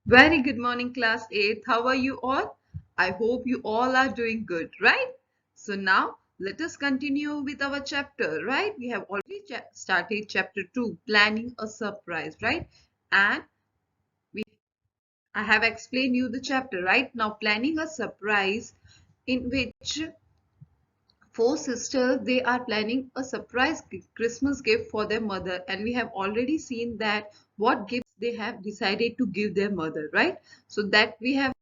Very good morning, class 8. How are you all? I hope you all are doing good, right? So now let us continue with our chapter, right? We have already started chapter 2, planning a surprise, right? And we I have explained you the chapter, right? Now planning a surprise in which four sisters, they are planning a surprise Christmas gift for their mother, and we have already seen that what gifts they have decided to give their mother, right? So that we have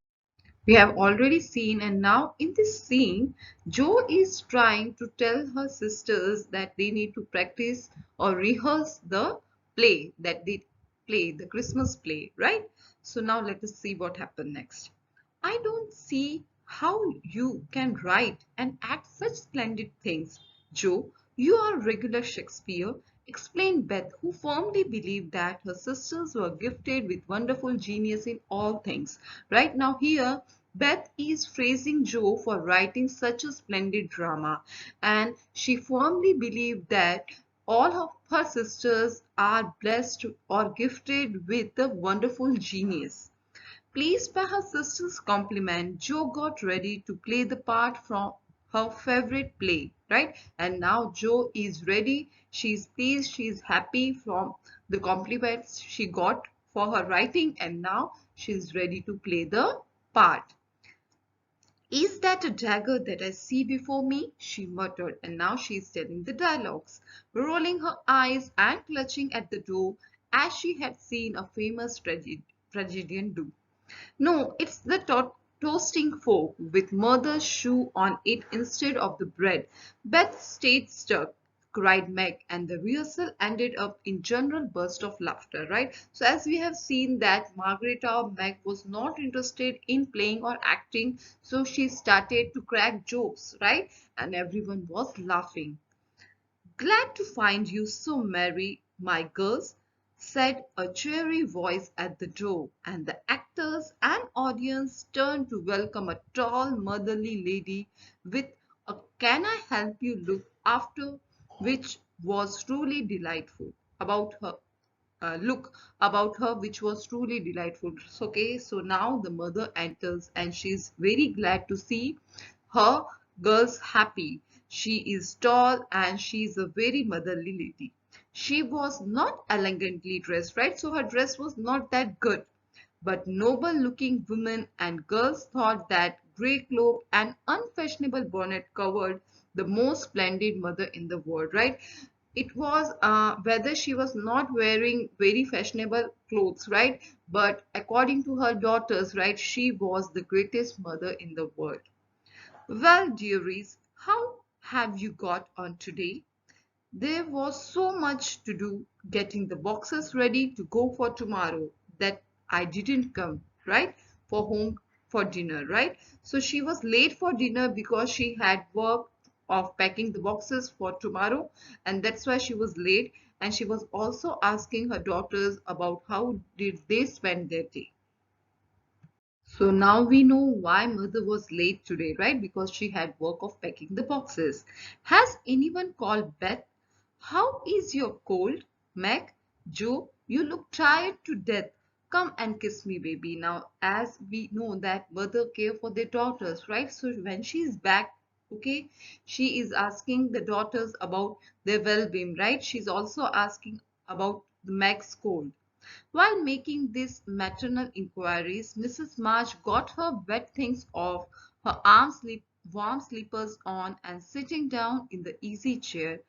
already seen, and now in this scene, Joe is trying to tell her sisters that they need to practice or rehearse the play that they play, the Christmas play, right? So now let us see what happened next. I don't see how you can write and act such splendid things. Joe, you are regular Shakespeare, explained Beth, who firmly believed that her sisters were gifted with wonderful genius in all things. Right now, here, Beth is praising Joe for writing such a splendid drama, and she firmly believed that all of her sisters are blessed or gifted with a wonderful genius. Pleased by her sister's compliment, Jo got ready to play the part from her favorite play, right? And now Jo is ready. She's pleased, she's happy from the compliments she got for her writing, and now she's ready to play the part. Is that a dagger that I see before me? She muttered, and now she is telling the dialogues, rolling her eyes and clutching at the door as she had seen a famous tragedian do. No, it's the toasting fork with mother's shoe on it instead of the bread. Beth stayed stuck, cried Meg, and the rehearsal ended up in general burst of laughter, right? So as we have seen that Margareta Meg was not interested in playing or acting, so she started to crack jokes, right? And everyone was laughing. Glad to find you so merry, my girls, said a cheery voice at the door, and the actors and audience turned to welcome a tall, motherly lady with a "Can I help you?" look after, which was truly delightful about her. Which was truly delightful. Okay, so now the mother enters and she's very glad to see her girls happy. She is tall and she is a very motherly lady. She was not elegantly dressed, right? So her dress was not that good. But noble looking women and girls thought that grey cloak and unfashionable bonnet covered the most splendid mother in the world, right? It was whether she was not wearing very fashionable clothes, right? But according to her daughters, right, she was the greatest mother in the world. Well, dearies, how have you got on today? There was so much to do getting the boxes ready to go for tomorrow that I didn't come, right? For home for dinner, right? So she was late for dinner because she had work of packing the boxes for tomorrow, and that's why she was late. And she was also asking her daughters about how did they spend their day. So now we know why mother was late today, right? Because she had work of packing the boxes. Has anyone called Beth? How is your cold? Meg, Joe, you look tired to death. Come and kiss me, baby. Now, as we know that mother care for their daughters, right? So when she is back, okay, she is asking the daughters about their well-being, right? She's also asking about the Meg's cold. While making these maternal inquiries, Mrs. March got her wet things off, her warm slippers on, and sitting down in the easy chair,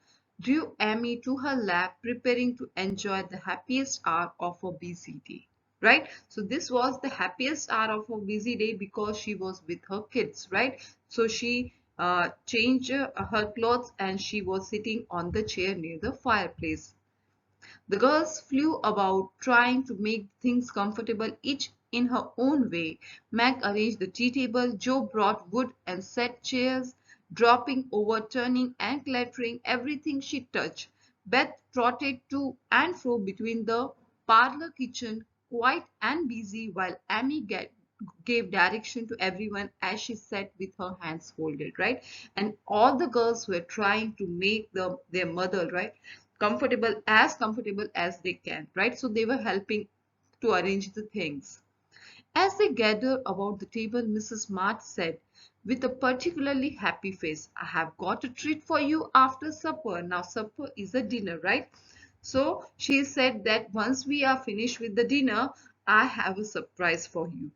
drew Amy to her lap, preparing to enjoy the happiest hour of her busy day. Right? So this was the happiest hour of her busy day because she was with her kids, right? So she changed her clothes and she was sitting on the chair near the fireplace. The girls flew about trying to make things comfortable, each in her own way. Meg arranged the tea table, Jo brought wood and set chairs, dropping, overturning, and clattering everything she touched. Beth trotted to and fro between the parlor kitchen, quiet and busy, while Amy gave direction to everyone as she sat with her hands folded, right? And all the girls were trying to make their mother, right, comfortable as they can, right? So they were helping to arrange the things. As they gathered about the table, Mrs. March said, with a particularly happy face, I have got a treat for you after supper. Now, supper is a dinner, right? So she said that once we are finished with the dinner, I have a surprise for you.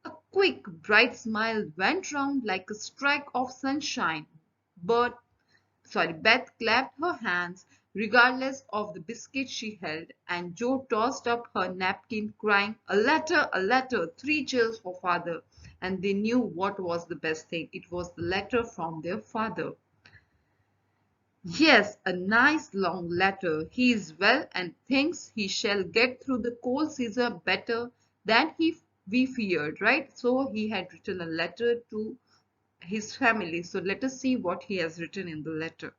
A quick, bright smile went round like a streak of sunshine. But Beth clapped her hands, regardless of the biscuit she held, and Jo tossed up her napkin, crying, a letter, 3 cheers for father. And they knew what was the best thing. It was the letter from their father. Yes, a nice long letter. He is well and thinks he shall get through the cold season better than we feared, right? So he had written a letter to his family. So let us see what he has written in the letter.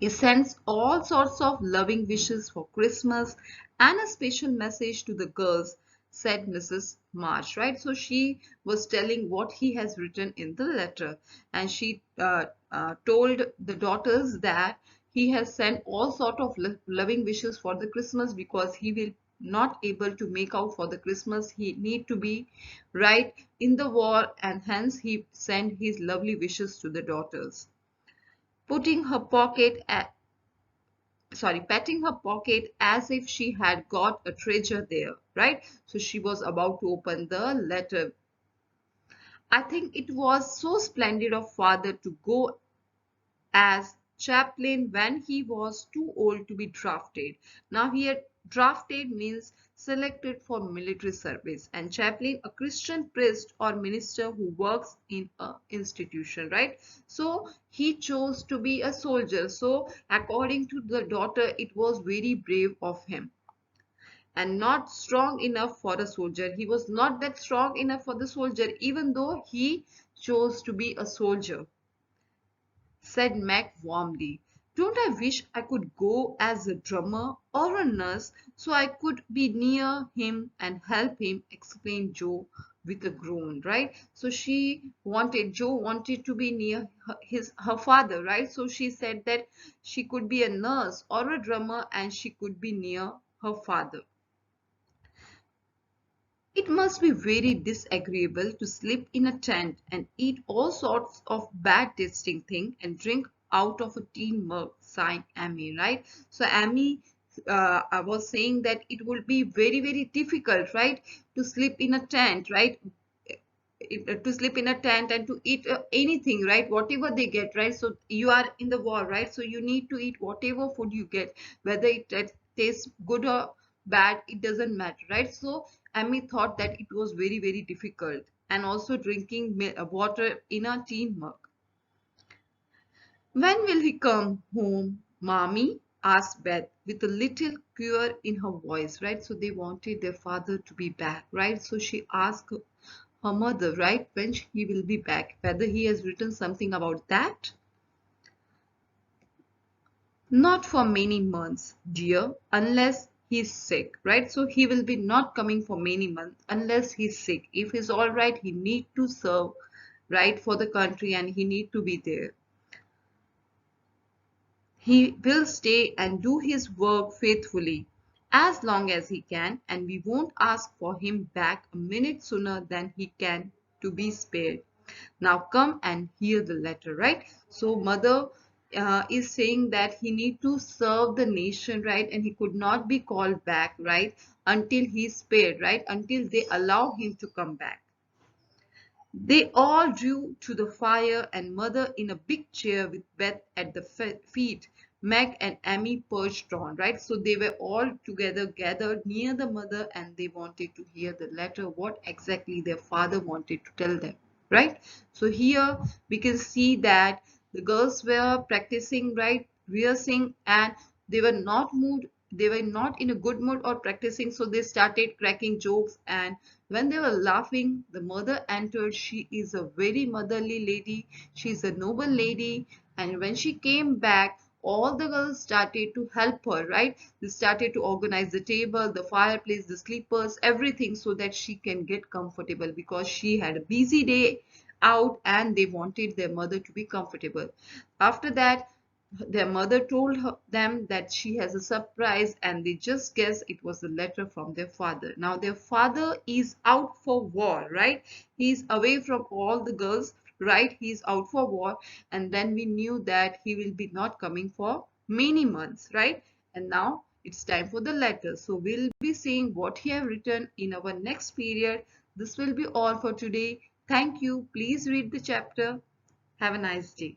He sends all sorts of loving wishes for Christmas and a special message to the girls, said Mrs. March, right? So she was telling what he has written in the letter, and she told the daughters that he has sent all sort of loving wishes for the Christmas because he will not able to make out for the Christmas. He need to be right in the war, and hence he sent his lovely wishes to the daughters. Putting her pocket at patting her pocket as if she had got a treasure there, right? So she was about to open the letter. I think it was so splendid of father to go as chaplain when he was too old to be drafted. Now here drafted means selected for military service, and chaplain a Christian priest or minister who works in a institution, right? So he chose to be a soldier. So according to the daughter, it was very brave of him and not strong enough for a soldier. He was not that strong enough for the soldier, even though he chose to be a soldier, said Mac warmly. Don't I wish I could go as a drummer or a nurse so I could be near him and help him, explained Jo with a groan, right? So Jo wanted to be near her father, right? So she said that she could be a nurse or a drummer and she could be near her father. It must be very disagreeable to sleep in a tent and eat all sorts of bad tasting things and drink out of a tin mug, sighed Amy, right? So Amy I was saying that it would be very, very difficult, right, to sleep in a tent, right? To sleep in a tent and to eat anything, right, whatever they get, right? So you are in the war, right? So you need to eat whatever food you get, whether it tastes good or bad, it doesn't matter, right? So Amy thought that it was very, very difficult, and also drinking water in a tin mug. When will he come home, mommy? Asked Beth with a little queer in her voice, right? So they wanted their father to be back, right? So she asked her mother, right, when he will be back, whether he has written something about that. Not for many months, dear, unless he's sick, right? So he will be not coming for many months unless he's sick. If he's all right, he need to serve, right, for the country, and he need to be there. He will stay and do his work faithfully as long as he can, and we won't ask for him back a minute sooner than he can to be spared. Now come and hear the letter, right? So mother is saying that he need to serve the nation, right? And he could not be called back, right? Until he's spared, right? Until they allow him to come back. They all drew to the fire, and mother in a big chair with Beth at the feet, Meg and Amy perched on, right? So they were all together gathered near the mother, and they wanted to hear the letter, what exactly their father wanted to tell them, right? So here we can see that the girls were practicing, right, rehearsing, and they were not moved. They were not in a good mood or practicing, so they started cracking jokes. And when they were laughing, the mother entered. She is a very motherly lady. She is a noble lady. And when she came back, all the girls started to help her, right? They started to organize the table, the fireplace, the sleepers, everything so that she can get comfortable because she had a busy day out and they wanted their mother to be comfortable. After that, Their mother told them that she has a surprise, and they just guessed it was a letter from their father. Now, their father is out for war, right? He's away from all the girls, right? He's out for war, and then we knew that he will be not coming for many months, right? And now it's time for the letter. So we'll be seeing what he have written in our next period. This will be all for today. Thank you. Please read the chapter. Have a nice day.